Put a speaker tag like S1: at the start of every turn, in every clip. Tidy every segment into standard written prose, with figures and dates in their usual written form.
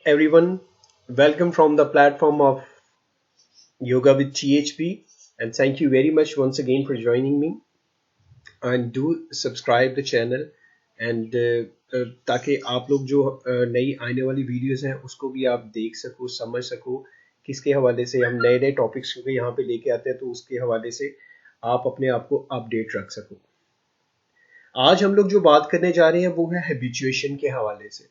S1: everyone, welcome from the platform of Yoga with THP, and thank you very much once again for joining me. And do subscribe the channel and ताकि आप लोग जो नई आने वाली videos हैं उसको भी आप देख सको समझ सको किसके हवाले से हम नए नए टॉपिक्स को यहाँ पे लेके आते हैं तो उसके हवाले से आप अपने आप को अपडेट रख सको। आज हम लोग जो बात करने जा रहे हैं वो है हैबिचुएशन के हवाले से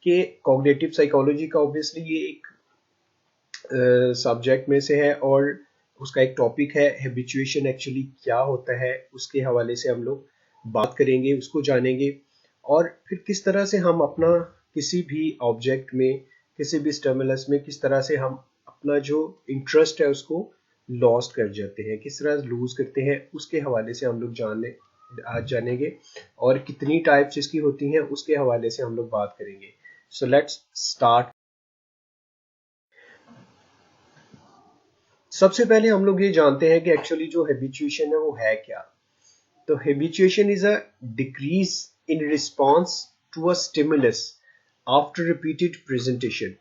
S1: कि कॉग्निटिव साइकोलॉजी का ऑब्वियसली ये एक सब्जेक्ट में से है और उसका एक टॉपिक है हैबिचुएशन एक्चुअली क्या होता है उसके हवाले से हम लोग बात करेंगे उसको जानेंगे और फिर किस तरह से हम अपना किसी भी ऑब्जेक्ट में किसी भी स्टिमुलस में किस तरह से हम अपना जो इंटरेस्ट है उसको लॉस्ट कर जाते हैं किस तरह लूज करते हैं उसके हवाले से हम लोग आज जानेंगे और कितनी टाइप्स इसकी होती हैं उसके हवाले से हम लोग बात करेंगे। So let's start. सबसे पहले हम लोग ये जानते हैं कि एक्चुअली जो हैबिचुएशन है वो है क्या। तो habituation is a decrease in response to a stimulus after repeated presentation.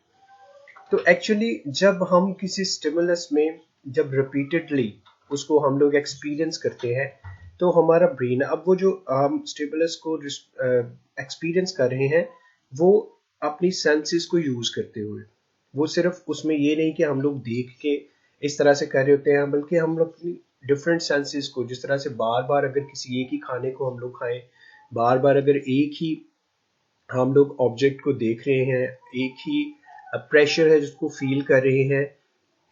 S1: तो एक्चुअली जब हम किसी स्टिमुलस में जब रिपीटेडली उसको हम लोग एक्सपीरियंस करते हैं तो हमारा ब्रेन अब वो जो हम स्टिमुलस को एक्सपीरियंस कर रहे हैं वो अपनी सेंसेस को यूज करते हुए वो सिर्फ उसमें ये नहीं कि हम लोग देख के इस तरह से कर रहे होते हैं बल्कि हम लोग अपनी डिफरेंट सेंसेस को जिस तरह से बार बार अगर किसी एक ही खाने को हम लोग खाएं बार बार अगर एक ही हम लोग ऑब्जेक्ट को देख रहे हैं एक ही प्रेशर है जिसको फील कर रहे हैं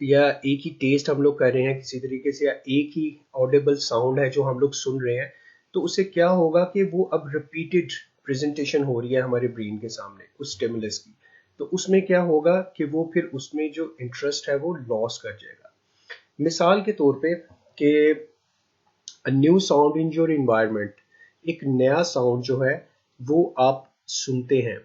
S1: या एक ही टेस्ट हम लोग कर रहे हैं किसी तरीके से या एक ही ऑडिबल साउंड है जो हम लोग सुन रहे हैं तो उससे क्या होगा कि वो अब रिपीटेड प्रेजेंटेशन हो रही है हमारे ब्रेन के सामने उस स्टिमुलस की तो उसमें क्या होगा कि वो फिर उसमें जो इंटरेस्ट है वो लॉस कर जाएगा। मिसाल के तौर पे कि new sound in your environment एक नया साउंड जो है वो आप सुनते हैं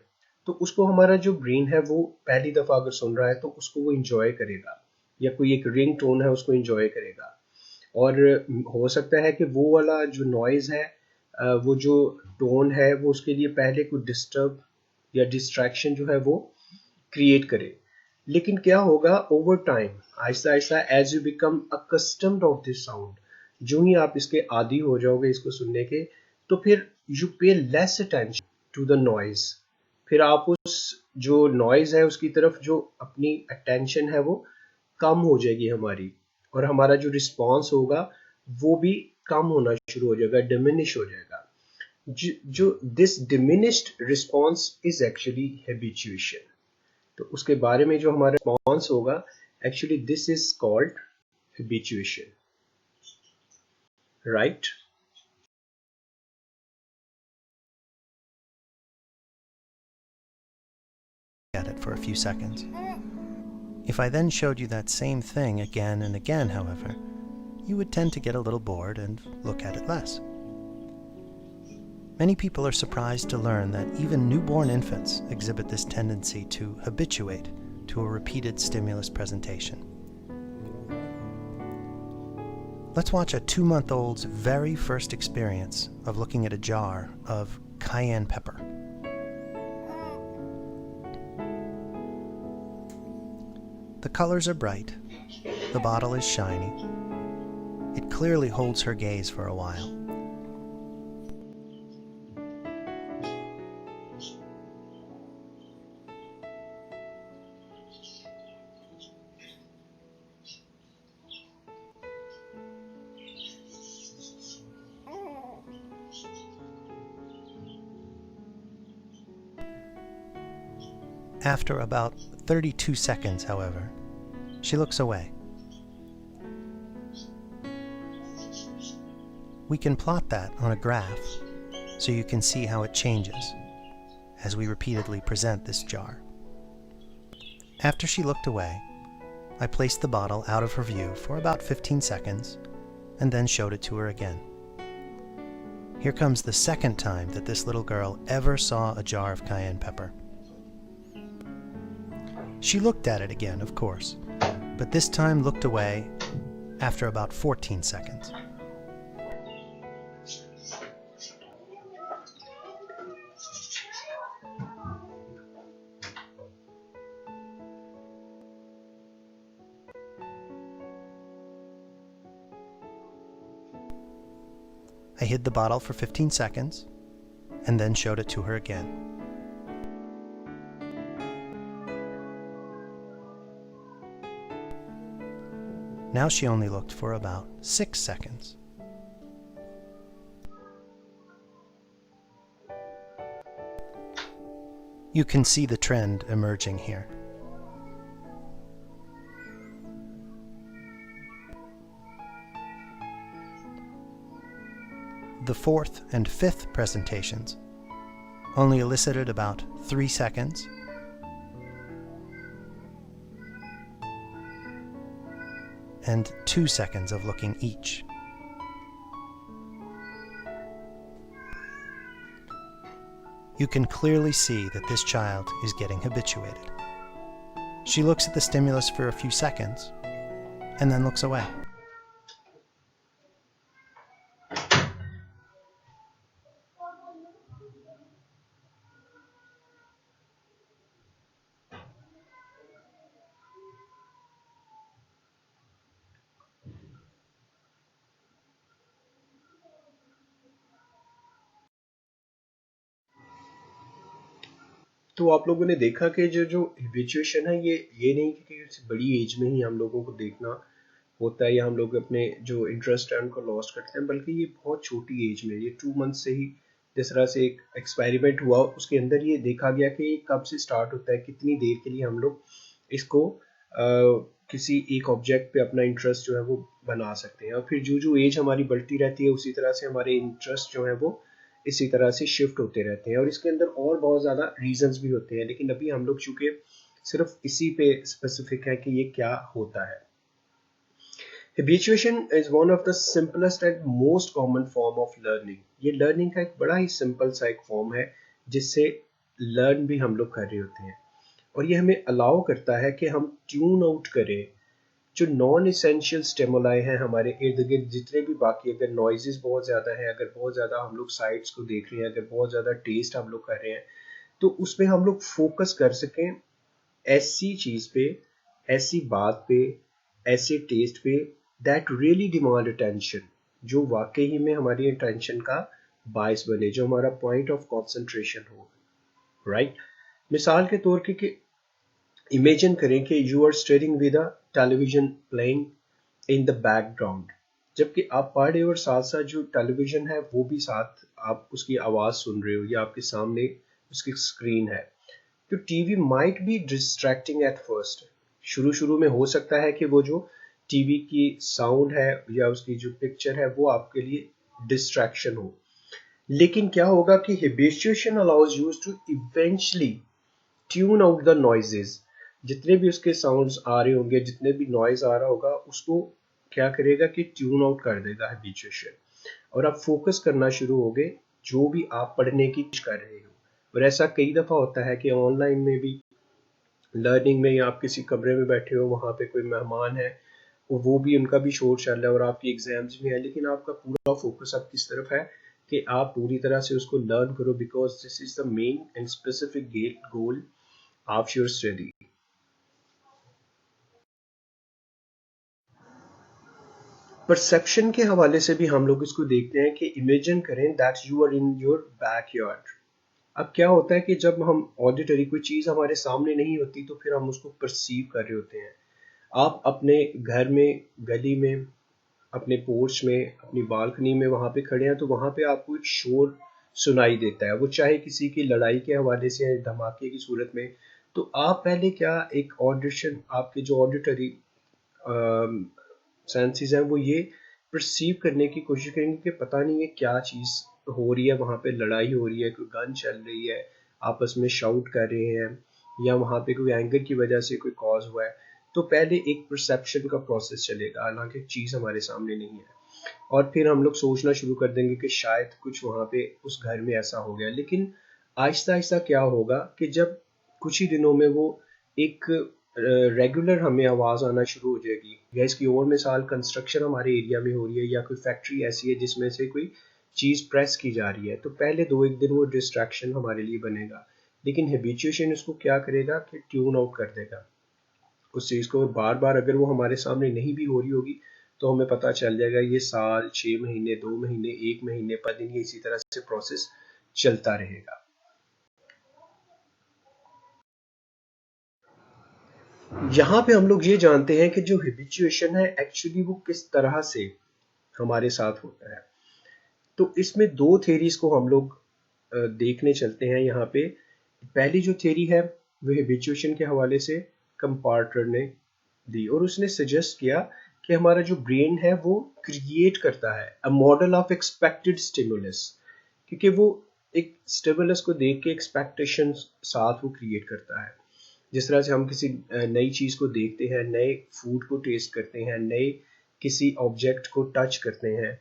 S1: तो उसको हमारा जो ब्रेन है वो पहली दफा अगर सुन रहा है तो उसको वो इंजॉय करेगा या कोई एक रिंग टोन है उसको इंजॉय करेगा और हो सकता है कि वो वाला जो नॉइज है वो जो टोन है वो उसके लिए पहले कोई डिस्टर्ब या डिस्ट्रैक्शन जो है वो क्रिएट करे। लेकिन क्या होगा ओवर टाइम आहिस्ता आहिस्ता as you become accustomed of this sound जो ही आप इसके आदी हो जाओगे इसको सुनने के तो फिर you pay less attention to the noise फिर आप उस जो नॉइज है उसकी तरफ जो अपनी अटेंशन है वो कम हो जाएगी हमारी और हमारा जो रिस्पॉन्स होगा वो भी कम होना शुरू हो जाएगा डिमिनिश हो जाएगा। जो this diminished response is actually habituation. तो उसके बारे में जो हमारा रिस्पॉन्स होगा actually this is called habituation, right.
S2: At it for a few seconds. If I then showed you that same thing again and again, however, you would tend to get a little bored and look at it less. Many people are surprised to learn that even newborn infants exhibit this tendency to habituate to a repeated stimulus presentation. Let's watch a 2-month-old's very first experience of looking at a jar of cayenne pepper. The colors are bright, the bottle is shiny. It clearly holds her gaze for a while. After about 32 seconds, however, she looks away. We can plot that on a graph so you can see how it changes as we repeatedly present this jar. After she looked away, I placed the bottle out of her view for about 15 seconds and then showed it to her again. Here comes the second time that this little girl ever saw a jar of cayenne pepper. She looked at it again, of course, but this time looked away after about 14 seconds. I hid the bottle for 15 seconds and then showed it to her again. Now she only looked for about 6 seconds. You can see the trend emerging here. The fourth and fifth presentations only elicited about 3 seconds and 2 seconds of looking each. You can clearly see that this child is getting habituated. She looks at the stimulus for a few seconds and then looks away.
S1: तो आप लोगों ने देखा कि जो habituation है ये नहीं कि बड़ी एज में ही हम लोगों को देखना होता है या हम लोग अपने जो इंटरेस्ट है उनको लॉस्ट करते हैं, बल्कि ये बहुत छोटी एज में, ये 2 मंथ से ही जिस तरह से एक एक्सपेरिमेंट हुआ उसके अंदर ये देखा गया कि कब से स्टार्ट होता है, कितनी देर के लिए हम लोग इसको किसी एक ऑब्जेक्ट पे अपना इंटरेस्ट जो है वो बना सकते हैं, और फिर जो एज हमारी बढ़ती रहती है उसी तरह से हमारे इंटरेस्ट जो है वो इसी तरह से शिफ्ट होते रहते हैं। और इसके अंदर और बहुत ज़्यादा रीजंस भी होते हैं, लेकिन अभी हम लोग चूंकि सिर्फ इसी पे स्पेसिफिक है कि ये क्या होता है। Habituation is one of the simplest and most common form of learning. ये लर्निंग का एक बड़ा ही सिंपल सा एक फॉर्म है जिससे लर्न भी हम लोग कर रहे होते हैं, और ये हमें अलाउ करता है कि हम ट्यून आउट करें जो नॉन इसेंशियल स्टिमुलाई हैं हमारे इर्द गिर्द, जितने भी बाकी, अगर नॉइजेस बहुत ज़्यादा है, अगर बहुत ज़्यादा हम लोग साइट्स को देख रहे हैं, अगर बहुत ज़्यादा टेस्ट हम लोग कर रहे हैं, तो उसमें हम लोग फोकस कर सकें ऐसी चीज़ पे, ऐसी बात पे, ऐसे टेस्ट पे दैट रियली डिमांड अटेंशन, जो वाकई में हमारी अटेंशन का बायस बने, जो हमारा पॉइंट ऑफ कंसंट्रेशन हो, राइट। मिसाल के तौर के इमेजिन करें कि you are staring with a television playing in the background, जबकि आप पढ़ रहे हो और साथ साथ जो टेलीविजन है वो भी साथ आप उसकी आवाज़ सुन रहे हो या आपके सामने उसकी स्क्रीन है। तो TV might be distracting at first, शुरू में हो सकता है कि वो जो टीवी की साउंड है या उसकी जो पिक्चर है वो आपके लिए डिस्ट्रैक्शन हो, लेकिन क्या होगा कि habituation allows you to eventually tune out the noises, जितने भी उसके साउंड्स आ रहे होंगे, जितने भी नॉइज आ रहा होगा, उसको क्या करेगा कि ट्यून आउट कर देगा हैबिचुएशन, और आप फोकस करना शुरू होगे जो भी आप पढ़ने की कोशिश कर रहे हो। और ऐसा कई दफ़ा होता है कि ऑनलाइन में भी लर्निंग में, या आप किसी कमरे में बैठे हो, वहाँ पे कोई मेहमान है, वो भी उनका भी शोर चल रहा है और आपकी एग्जाम्स भी है, लेकिन आपका पूरा फोकस अब किस तरफ है कि आप पूरी तरह से उसको लर्न करो, because this is the main and specific goal of your study. Perception के हवाले से भी हम लोग इसको देखते हैं कि इमेजिन करें that you are in your backyard. अब क्या होता है कि जब हम ऑडिटरी कोई चीज़ हमारे सामने नहीं होती तो फिर हम उसको परसीव कर रहे होते हैं। आप अपने घर में, गली में, अपने पोर्च में, अपनी बालकनी में वहाँ पे खड़े हैं, तो वहाँ पे आपको एक शोर सुनाई देता है, वो चाहे किसी की लड़ाई के हवाले से है, धमाके की सूरत में। तो आप पहले क्या एक ऑडिशन, आपके जो ऑडिटरी सेंसेस हैं वो ये परसीव करने की कोशिश करेंगे कि पता नहीं है क्या चीज़ हो रही है, वहाँ पे लड़ाई हो रही है, कोई गन चल रही है, आपस में शाउट कर रहे हैं, या वहाँ पे कोई एंगर की वजह से कोई कॉज हुआ है। तो पहले एक परसेप्शन का प्रोसेस चलेगा, हालांकि चीज़ हमारे सामने नहीं है, और फिर हम लोग सोचना शुरू कर देंगे कि शायद कुछ वहाँ पे उस घर में ऐसा हो गया। लेकिन आहिस्ता आहिस्ता क्या होगा कि जब कुछ ही दिनों में वो एक रेगुलर हमें आवाज़ आना शुरू हो जाएगी, या इसकी और मिसाल कंस्ट्रक्शन हमारे एरिया में हो रही है, या कोई फैक्ट्री ऐसी है जिसमें से कोई चीज़ प्रेस की जा रही है, तो पहले 2-1 दिन वो डिस्ट्रैक्शन हमारे लिए बनेगा, लेकिन हैबिचुएशन इसको क्या करेगा कि ट्यून आउट कर देगा उस चीज़ को। बार बार अगर वो हमारे सामने नहीं भी हो रही होगी तो हमें पता चल जाएगा ये साल, 6 महीने, 2 महीने, 1 महीने, 5 दिन, ये इसी तरह से प्रोसेस चलता रहेगा। यहाँ पे हम लोग ये जानते हैं कि जो हैबिचुएशन है एक्चुअली वो किस तरह से हमारे साथ होता है। तो इसमें दो थेरीज को हम लोग देखने चलते हैं यहाँ पे। पहली जो थेरी है वो हैबिचुएशन के हवाले से कंपार्टर ने दी, और उसने सजेस्ट किया कि हमारा जो ब्रेन है वो क्रिएट करता है a model of expected stimulus, क्योंकि वो एक स्टिमुलस को देख के एक्सपेक्टेशन साथ वो क्रिएट करता है। जिस तरह से हम किसी नई चीज़ को देखते हैं, नए फूड को टेस्ट करते हैं, नए किसी ऑब्जेक्ट को टच करते हैं,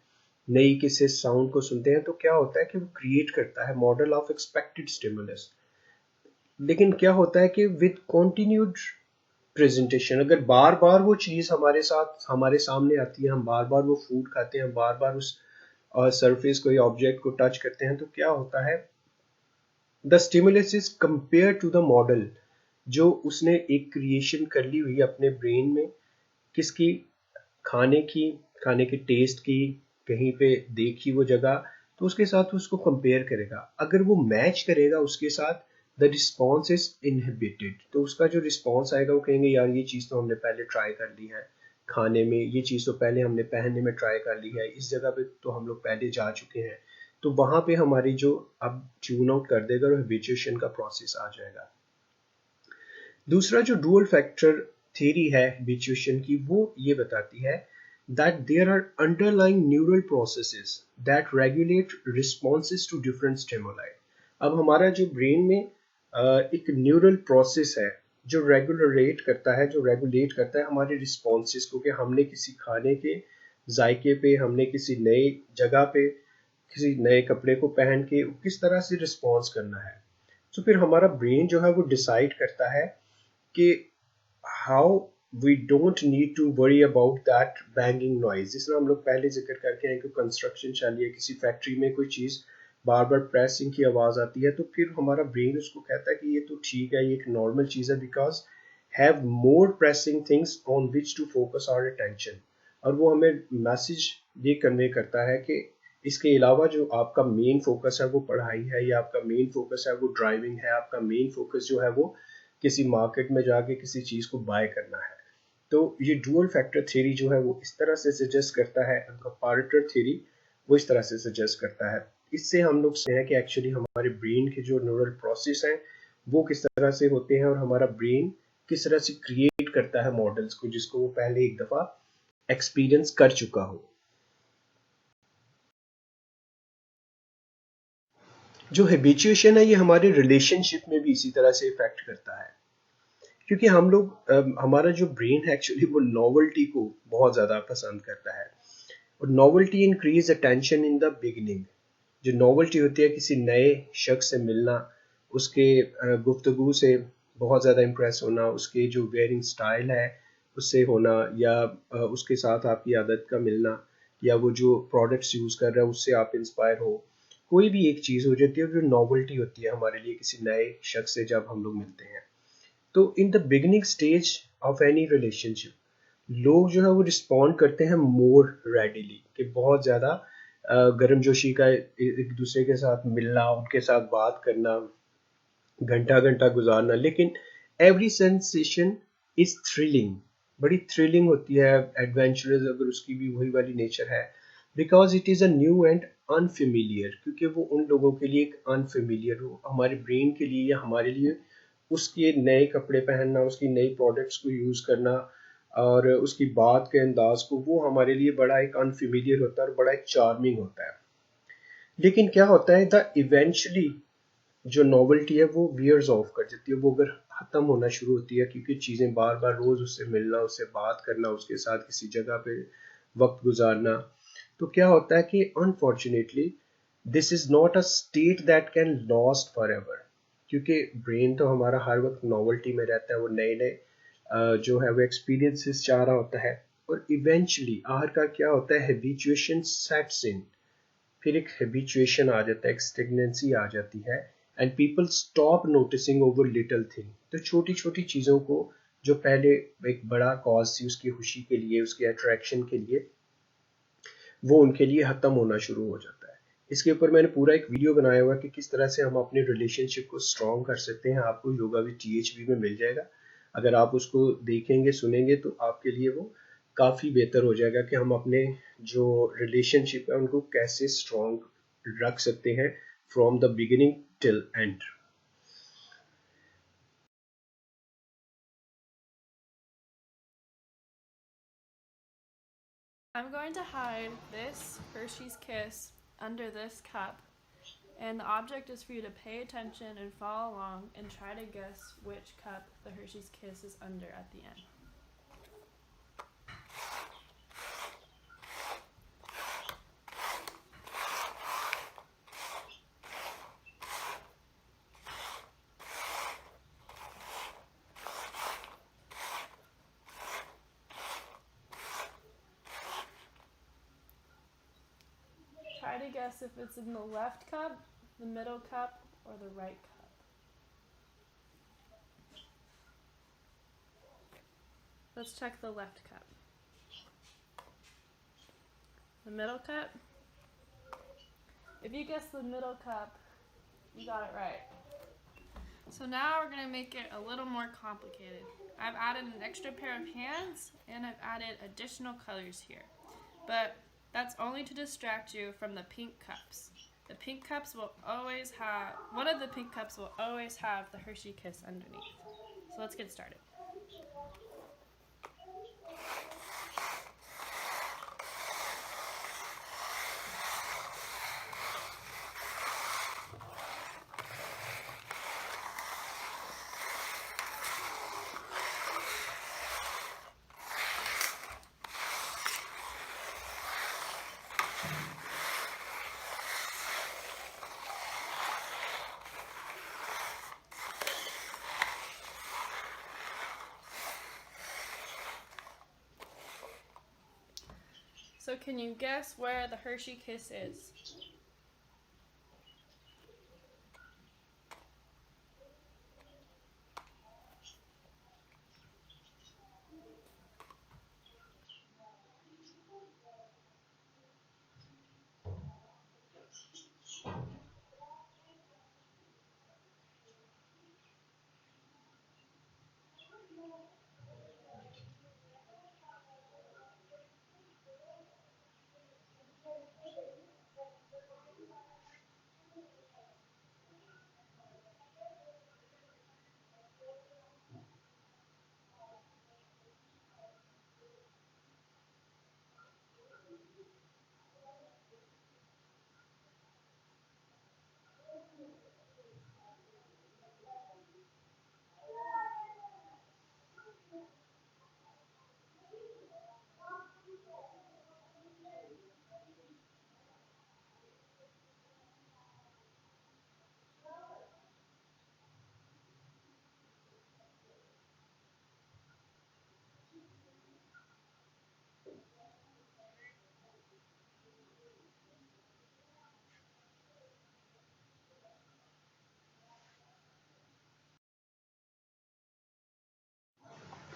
S1: नई किसी साउंड को सुनते हैं, तो क्या होता है कि वो क्रिएट करता है मॉडल ऑफ एक्सपेक्टेड स्टिमुलस। लेकिन क्या होता है कि विद कॉन्टिन्यूड प्रेजेंटेशन, अगर बार बार वो चीज़ हमारे साथ हमारे सामने आती है, हम बार बार वो फूड खाते हैं, बार बार उस सरफेस को या ऑब्जेक्ट को टच करते हैं, तो क्या होता है, the stimulus is compare to the model जो उसने एक क्रिएशन कर ली हुई अपने ब्रेन में, किसकी, खाने की, खाने के टेस्ट की, कहीं पे देखी वो जगह, तो उसके साथ उसको कंपेयर करेगा। अगर वो मैच करेगा उसके साथ, द रिस्पॉन्स इज इनहिबिटेड, तो उसका जो रिस्पॉन्स आएगा वो कहेंगे यार ये चीज़ तो हमने पहले ट्राई कर ली है खाने में, ये चीज़ तो पहले हमने पहनने में ट्राई कर ली है, इस जगह पे तो हम लोग पहले जा चुके हैं। तो वहाँ पे हमारी जो अब ट्यून आउट कर देगा और हैबिचुएशन का प्रोसेस आ जाएगा। दूसरा जो डुअल फैक्टर थ्योरी है हैबिचुएशन की, वो ये बताती है that there are underlying neural processes that regulate responses to different stimuli। अब हमारा जो ब्रेन में एक न्यूरल प्रोसेस है जो रेगुलेट करता है हमारे रिस्पॉन्सेस को, कि हमने किसी खाने के जायके पे, हमने किसी नए जगह पे, किसी नए कपड़े को पहन के किस तरह से रिस्पॉन्स करना है। तो फिर हमारा ब्रेन जो है वो डिसाइड करता है कि how we don't need to worry about that banging noise. जिस तरह हम लोग पहले जिक्र करके हैं कि कंस्ट्रक्शन चल रही है, किसी फैक्ट्री में कोई चीज़ बार बार प्रेसिंग की आवाज़ आती है, तो फिर हमारा ब्रेन उसको कहता है कि ये तो ठीक है, ये एक नॉर्मल चीज़ है, because have more pressing things on which to focus our attention. और वो हमें मैसेज ये कन्वे करता है कि इसके अलावा जो आपका मेन फोकस है वो पढ़ाई है, या आपका मेन फोकस है वो ड्राइविंग है, आपका मेन फोकस जो है वो किसी मार्केट में जाके किसी चीज़ को बाय करना है। तो ये डुअल फैक्टर थ्योरी जो है वो इस तरह से सजेस्ट करता है, कंपैरेटर थ्योरी वो इस तरह से सजेस्ट करता है। इससे हम लोग से हैं कि एक्चुअली हमारे ब्रेन के जो न्यूरल प्रोसेस हैं वो किस तरह से होते हैं, और हमारा ब्रेन किस तरह से क्रिएट करता है मॉडल्स को जिसको वो पहले एक दफ़ा एक्सपीरियंस कर चुका हो। जो हैबिचुएशन है ये हमारे रिलेशनशिप में भी इसी तरह से इफेक्ट करता है, क्योंकि हम लोग हमारा जो ब्रेन है एक्चुअली वो नॉवेल्टी को बहुत ज़्यादा पसंद करता है, और novelty increase attention in the beginning. जो नॉवेल्टी होती है किसी नए शख्स से मिलना, उसके गुफ्तगू से बहुत ज़्यादा इम्प्रेस होना, उसके जो वेयरिंग स्टाइल है उससे होना, या उसके साथ आपकी आदत का मिलना, या वो जो प्रोडक्ट्स यूज़ कर रहा है उससे आप इंस्पायर हो, कोई भी एक चीज़ हो जाती है जो नॉवेल्टी होती है हमारे लिए किसी नए शख्स से जब हम लोग मिलते हैं। तो in the beginning stage of any relationship लोग जो है वो रिस्पॉन्ड करते हैं मोर रेडिली, कि बहुत ज़्यादा गर्मजोशी का एक दूसरे के साथ मिलना, उनके साथ बात करना, घंटा घंटा गुजारना। लेकिन एवरी सेंसेशन इज थ्रिलिंग, बड़ी थ्रिलिंग होती है, एडवेंचरस अगर उसकी भी वही वाली नेचर है, because it is a new and unfamiliar, क्योंकि वो उन लोगों के लिए एक अनफेमिलियर हो, हमारे ब्रेन के लिए या हमारे लिए उसके नए कपड़े पहनना, उसकी नई प्रोडक्ट्स को यूज़ करना और उसकी बात के अंदाज को, वो हमारे लिए बड़ा एक अनफेमिलियर होता है और बड़ा एक चार्मिंग होता है। लेकिन क्या होता है, द इवेंचुअली जो नॉवेल्टी है वो वियर्स ऑफ कर जाती है, वो अगर ख़त्म होना शुरू होती है, क्योंकि चीज़ें बार बार रोज़ उससे मिलना, उससे बात करना, उसके साथ किसी जगह पे वक्त गुजारना, तो क्या होता है कि unfortunately this is not a state that can lost for ever, क्योंकि ब्रेन तो हमारा हर वक्त नॉवेल्टी में रहता है, वो नए नए जो है वो एक्सपीरियंसेस चाह रहा होता है, और इवेंचुअली आखिरकार क्या होता है, हैबिचुएशन सेट्स इन, फिर एक हैबिचुएशन आ जाता है, एक स्टेगनेंसी आ जाती है, and people stop noticing over little thing. तो छोटी छोटी चीज़ों को जो पहले एक बड़ा कॉज थी उसकी खुशी के लिए, उसके अट्रैक्शन के लिए, वो उनके लिए खत्म होना शुरू हो जाता है। इसके ऊपर मैंने पूरा एक वीडियो बनाया हुआ है कि किस तरह से हम अपने रिलेशनशिप को स्ट्रॉन्ग कर सकते हैं। आपको योगा विद टीएचबी में मिल जाएगा। अगर आप उसको देखेंगे सुनेंगे तो आपके लिए वो काफ़ी बेहतर हो जाएगा कि हम अपने जो रिलेशनशिप है उनको कैसे स्ट्रॉन्ग रख सकते हैं from the beginning till and.
S3: I'm going to hide this Hershey's Kiss under this cup, and the object is for you to pay attention and follow along and try to guess which cup the Hershey's Kiss is under at the end. Try to guess if it's in the left cup, the middle cup, or the right cup. Let's check the left cup. The middle cup? If you guess the middle cup, you got it right. So now we're going to make it a little more complicated. I've added an extra pair of hands and I've added additional colors here. But that's only to distract you from the pink cups. The pink cups will always have, one of the pink cups will always have the Hershey Kiss underneath. So let's get started. So can you guess where the Hershey Kiss is?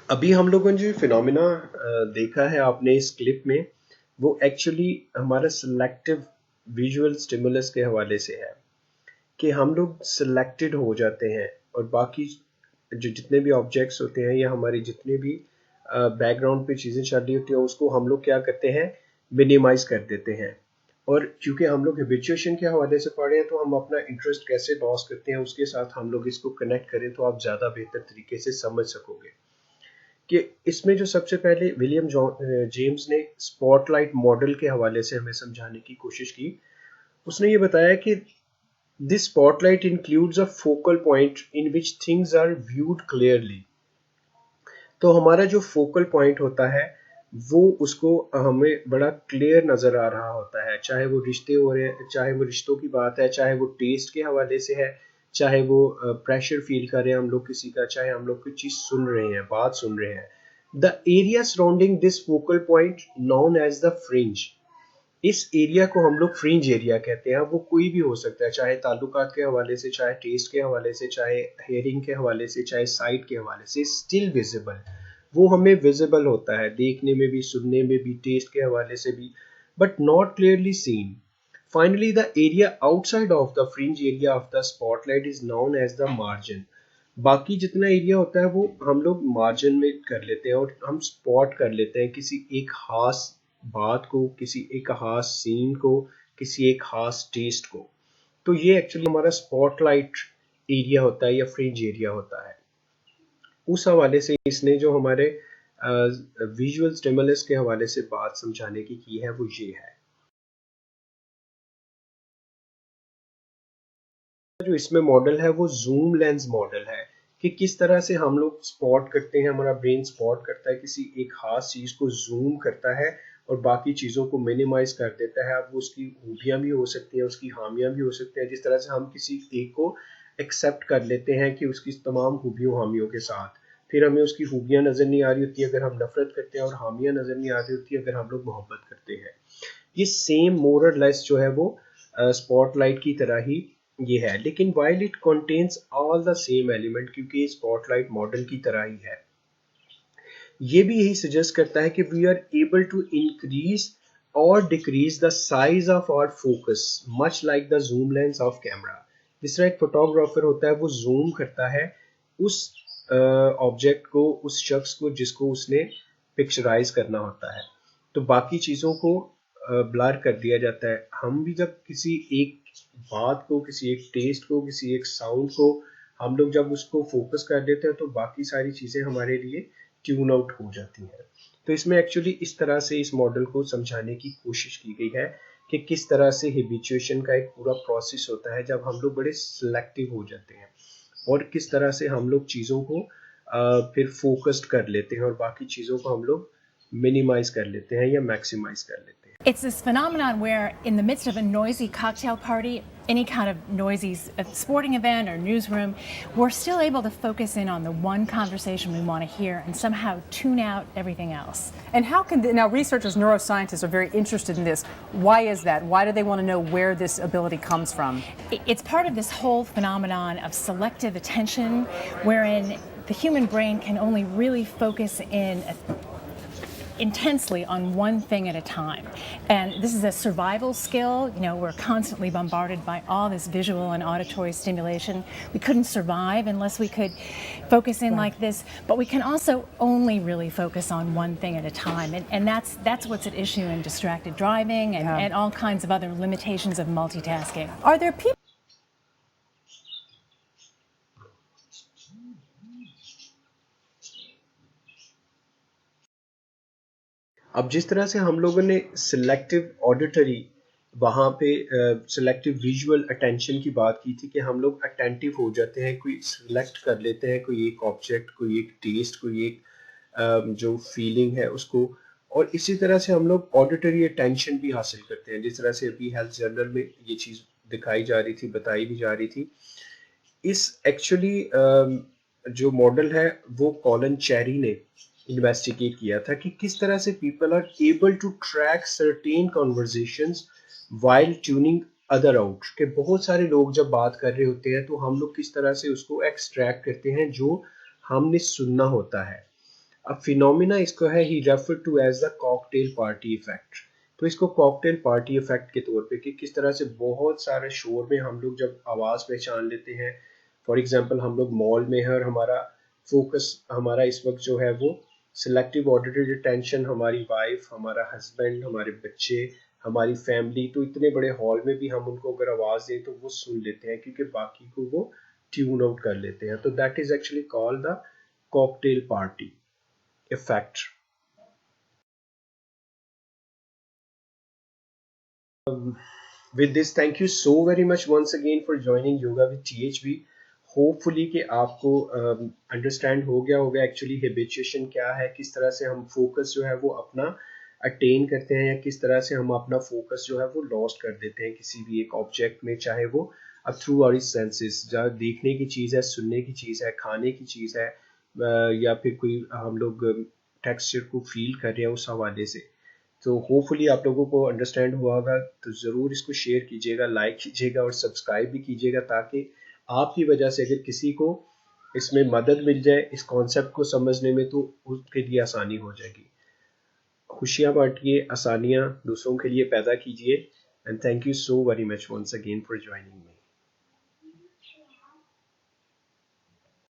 S1: अभी हम लोगों ने जो phenomena देखा है आपने इस clip में, वो एक्चुअली हमारा सिलेक्टिव विजुअल स्टिमुलस के हवाले से है कि हम लोग सिलेक्टेड हो जाते हैं और बाकी जो जितने भी ऑब्जेक्ट्स होते हैं या हमारी जितने भी बैकग्राउंड पे चीज़ें चल रही होती हैं उसको हम लोग क्या करते हैं, मिनिमाइज कर देते हैं। और क्योंकि हम लोग हैबिचुएशन के हवाले से पढ़े हैं तो हम अपना इंटरेस्ट कैसे लॉस करते हैं उसके साथ हम लोग इसको कनेक्ट करें तो आप ज़्यादा बेहतर तरीके से समझ सकोगे कि इसमें जो सबसे पहले विलियम जेम्स ने स्पॉटलाइट मॉडल के हवाले से हमें समझाने की कोशिश की। उसने ये बताया कि this spotlight includes a focal point in which things are viewed clearly. तो हमारा जो फोकल पॉइंट होता है वो उसको हमें बड़ा क्लियर नजर आ रहा होता है, चाहे वो रिश्ते हो रहे हैं, चाहे वो रिश्तों की बात है, चाहे वो टेस्ट के हवाले से है, चाहे वो प्रेशर फील कर रहे हैं हम लोग किसी का, चाहे हम लोग कोई चीज सुन रहे हैं, बात सुन रहे हैं। The area surrounding this focal point known as the fringe. इस एरिया को हम लोग फ्रिंज एरिया कहते हैं। वो कोई भी हो सकता है, चाहे ताल्लुकात के हवाले से, चाहे टेस्ट के हवाले से, चाहे हेयरिंग के हवाले से, चाहे साइट के हवाले से, स्टिल विजिबल। वो हमें विजिबल होता है, देखने में भी, सुनने में भी, टेस्ट के हवाले से भी, but not clearly seen. Finally the area outside of the fringe area of the spotlight is known as the margin. बाकी जितना एरिया होता है वो हम लोग मार्जिन में कर लेते हैं और हम स्पॉट कर लेते हैं किसी एक खास बात को, किसी एक खास सीन को, किसी एक खास टेस्ट को। तो ये एक्चुअली हमारा स्पॉटलाइट एरिया होता है या फ्रिंज एरिया होता है। उस हवाले से इसने जो हमारे विजुअल स्टिमुलस के हवाले से बात समझाने की है वो ये है। जो इसमें मॉडल है वो जूम लेंस मॉडल है कि किस तरह से हम लोग स्पॉट करते हैं, हमारा ब्रेन स्पॉट करता है किसी एक खास चीज को, जूम करता है और बाकी चीजों को मिनिमाइज कर देता है। अब वो उसकी खूबियां भी हो सकती हैं, उसकी खामियां भी हो सकती हैं। जिस तरह से हम किसी एक को एक्सेप्ट कर लेते हैं कि उसकी तमाम खूबियों हामियों के साथ, फिर हमें उसकी खूबियां नजर नहीं आ रही होती अगर हम नफरत करते हैं, और हामियां नजर नहीं आ रही होती अगर हम लोग मोहब्बत करते हैं। ये सेम मोर लेस जो है वो स्पॉटलाइट की तरह ही ये है, लेकिन while it contains all the same element, क्योंकि स्पॉटलाइट मॉडल की तरह ही है, ये भी यही सजेस्ट करता है कि we are able to increase और decrease the size of our focus much like the zoom lens of camera. जिस तरह एक फोटोग्राफर होता है वो जूम करता है उस ऑब्जेक्ट को, उस शख्स को जिसको उसने पिक्चराइज करना होता है, तो बाकी चीज़ों को ब्लर कर दिया जाता है। हम भी जब किसी एक बात को, किसी एक टेस्ट को, किसी एक साउंड को हम लोग जब उसको फोकस कर देते हैं तो बाकी सारी चीज़ें हमारे लिए ट्यून आउट हो जाती हैं। तो इसमें एक्चुअली इस तरह से इस मॉडल को समझाने की कोशिश की गई है कि किस तरह से हैबिचुएशन का एक पूरा प्रोसेस होता है जब हम लोग बड़े सिलेक्टिव हो जाते हैं, और किस तरह से हम लोग चीज़ों को फिर फोकस्ड कर लेते हैं और बाकी चीज़ों को हम लोग मिनिमाइज कर लेते हैं या मैक्सिमाइज कर लेते हैं।
S4: It's this phenomenon where, in the midst of a noisy cocktail party, any kind of noisy sporting event or newsroom, we're still able to focus in on the one conversation we want to hear and somehow tune out everything else.
S5: And how can now researchers, neuroscientists are very interested in this. Why is that? Why do they want to know where this ability comes from?
S4: It's part of this whole phenomenon of selective attention, wherein the human brain can only really focus in intensely on one thing at a time. And this is a survival skill. You know, we're constantly bombarded by all this visual and auditory stimulation. We couldn't survive unless we could focus in like this, but we can also only really focus on one thing at a time. And that's what's at issue in distracted driving and all kinds of other limitations of multitasking.
S5: Are there people
S1: अब जिस तरह से हम लोगों ने selective auditory, वहाँ पे selective visual attention की बात की थी कि हम लोग अटेंटिव हो जाते हैं, कोई सिलेक्ट कर लेते हैं कोई एक ऑब्जेक्ट, कोई एक टेस्ट, कोई एक जो फीलिंग है उसको, और इसी तरह से हम लोग ऑडिटरी अटेंशन भी हासिल करते हैं। जिस तरह से अभी हेल्थ जर्नल में ये चीज़ दिखाई जा रही थी, बताई भी जा रही थी। इस एक्चुअली जो मॉडल है वो कॉलन चेरी ने इन्वेस्टिगेट किया था कि किस तरह से people are able to track certain conversations while tuning other out, के बहुत सारे लोग जब बात कर रहे होते हैं तो हम लोग किस तरह से उसको एक्सट्रैक्ट करते हैं जो हमने सुनना होता है। अब फिनोमिना इसको है ही refer to as the cocktail party effect. तो इसको कॉकटेल पार्टी इफेक्ट के तौर पे कि किस तरह से बहुत सारे शोर में हम लोग जब आवाज़ पहचान लेते हैं। फॉर एग्जांपल हम लोग मॉल में है और हमारा फोकस, हमारा इस वक्त जो है वो सिलेक्टिव ऑडिटरी अटेंशन, हमारी वाइफ, हमारा हस्बैंड, हमारे बच्चे, हमारी फैमिली, तो इतने बड़े हॉल में भी हम उनको अगर आवाज़ दें तो वो सुन लेते हैं क्योंकि बाकी को वो ट्यून आउट कर लेते हैं। तो that is actually called the cocktail party effect. With this, thank you so very much once again for joining Yoga with THB. Hopefully कि आपको अंडरस्टैंड हो गया होगा एक्चुअली हैबिचुएशन क्या है, किस तरह से हम फोकस जो है वो अपना अटेन करते हैं, या किस तरह से हम अपना फोकस जो है वो लॉस्ट कर देते हैं किसी भी एक ऑब्जेक्ट में, चाहे वो अब थ्रू आवर सेंसेस, जहाँ देखने की चीज़ है, सुनने की चीज़ है, खाने की चीज़ है, या फिर कोई हम लोग टेक्सचर को फील कर रहे हैं उस हवाले से। तो होपफुली आप लोगों को अंडरस्टैंड हुआ होगा, तो ज़रूर इसको शेयर कीजिएगा, लाइक कीजिएगा और सब्सक्राइब भी कीजिएगा, ताकि आपकी वजह से अगर किसी को इसमें मदद मिल जाए इस कॉन्सेप्ट को समझने में, तो उसके लिए आसानी हो जाएगी। खुशियाँ बांटिए, आसानियाँ दूसरों के लिए पैदा कीजिए। And thank you so very much once again for joining me.